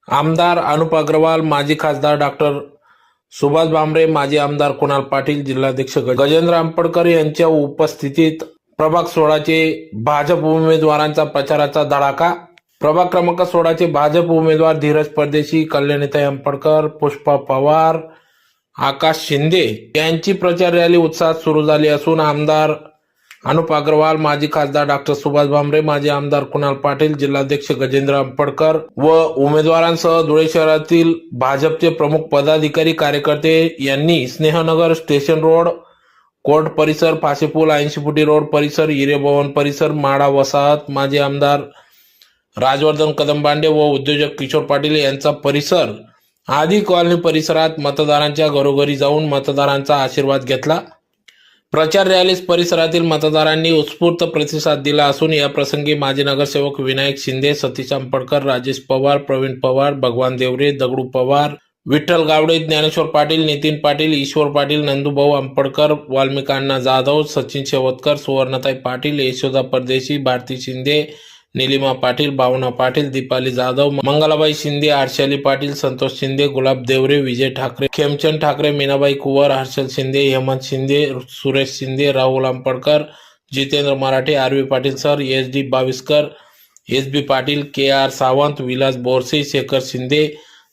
आमदार अनुप अग्रवाल, माजी खासदार डॉक्टर सुभाष भामरे, माजी आमदार कुणाल पाटील, जिल्हाध्यक्ष गजेंद्र आंबेडकर यांच्या उपस्थितीत प्रभाग 16चे भाजप उमेदवारांचा प्रचाराचा धडाका। प्रभाग क्रमांक 16चे भाजप उमेदवार धीरज परदेशी, कल्याणीताई आंबेडकर, पुष्पा पवार, आकाश शिंदे यांची प्रचार रॅली उत्साहात सुरू झाली असून आमदार अनुप अग्रवाल, माजी खासदार डॉक्टर सुभाष भामरे, माजी आमदार कुणाल पाटील, जिल्हाध्यक्ष गजेंद्र आंबेडकर व उमेदवारांसह धुळे शहरातील भाजपचे प्रमुख पदाधिकारी कार्यकर्ते यांनी स्नेहनगर स्टेशन रोड, कोर्ट परिसर, फाशीपूल, 80 फुटी रोड परिसर, हिरे भवन परिसर, माडा वसाहत, माजी आमदार राजवर्धन कदमबांडे व उद्योजक किशोर पाटील यांचा परिसर आदी कॉलनी परिसरात मतदारांच्या घरोघरी जाऊन मतदारांचा आशीर्वाद घेतला। प्रचार रॅलीस परिसरातील मतदारांनी उत्स्फूर्त प्रतिसाद दिला असून या प्रसंगी माजी नगरसेवक विनायक शिंदे, सतीश आंबेडकर, राजेश पवार, प्रवीण पवार, भगवान देवरे, दगडू पवार, विठ्ठल गावडे, ज्ञानेश्वर पाटील, नितीन पाटील, ईश्वर पाटील, नंदूभाऊ आंबेडकर, वाल्मिक अण्णा Jadhav, Sachin Shevatkar, सुवर्णताई Patil, Yashoda Pardeshi, Bharati Shinde, Nilima Patil, Bhavana Patil, Deepali Jadhav, Mangalabai Shinde, Harshali Patil, Santosh Shinde, Gulab Deore, Vijay Thackeray, Khemchand Thackeray, Meenabai Kuwar, Harshal Shinde, Hemant Shinde, Suresh Shinde, Rahul Ambedkar, Jitendra Marathe, R V Patil sir, SD Baviskar, SB Patil, KR Sawant, Vilas Borse, Shekhar Shinde,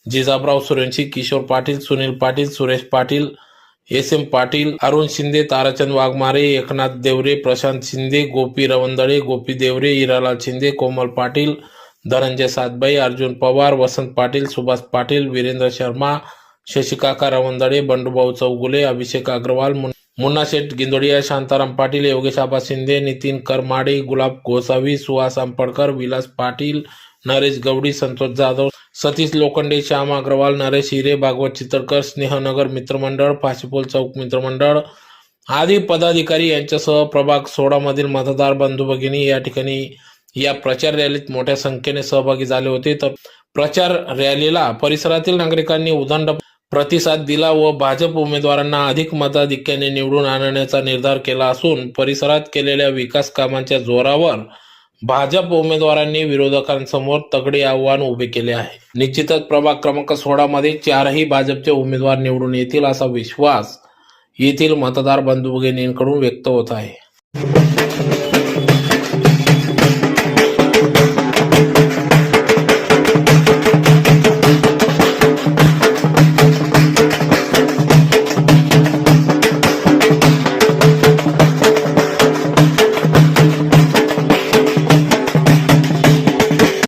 Jijabrao Surenshi, Kishor Patil, Sunil Patil, Suresh Patil, SM Patil, Arun Shinde, Tarachand Waghmare, Eknath Deore, Prashant Shinde, Gopi Ravandale, गोपी देवरे, हिरालाल शिंदे, कोमल पाटील, धनंजय सातबाई, अर्जुन पवार, वसंत पाटील, सुभाष पाटील, वीरेंद्र शर्मा, शशिकाका रवंदळे, बंडूभाऊ चौगुले, अभिषेक अग्रवाल, मुन्ना शेठ गिंदोडिया, शांताराम पाटील, योगेश आबा शिंदे, नितीन करमाडे, गुलाब गोसावी, सुहास आंबेडकर, विलास पाटील, नरेश गवडी, संतोष जाधव, सतीश लोखंडे, श्याम अग्रवाल, नरेश हिरे, भागवत चितळकर, स्नेहनगर मित्रमंडळ, फाशीपूल चौक मित्रमंडळ आदी पदाधिकारी यांच्यासह प्रभाग 16 मधील मतदार बंधू भगिनी या ठिकाणी या प्रचार रॅलीत मोठ्या संख्येने सहभागी झाले होते। तर प्रचार रॅलीला परिसरातील नागरिकांनी उदंड प्रतिसाद दिला व भाजप उमेदवारांना अधिक मताधिक्याने निवडून आणण्याचा निर्धार केला असून परिसरात केलेल्या विकास कामांच्या जोरावर भाजप उमेदवारांनी विरोधकांसमोर तगडे आव्हान उभे केले आहे। निश्चितच प्रभाग क्रमांक 16 मध्ये 4ही भाजपचे उमेदवार निवडून येतील असा विश्वास येथील मतदार बंधू भगिनींकडून व्यक्त होत आहे।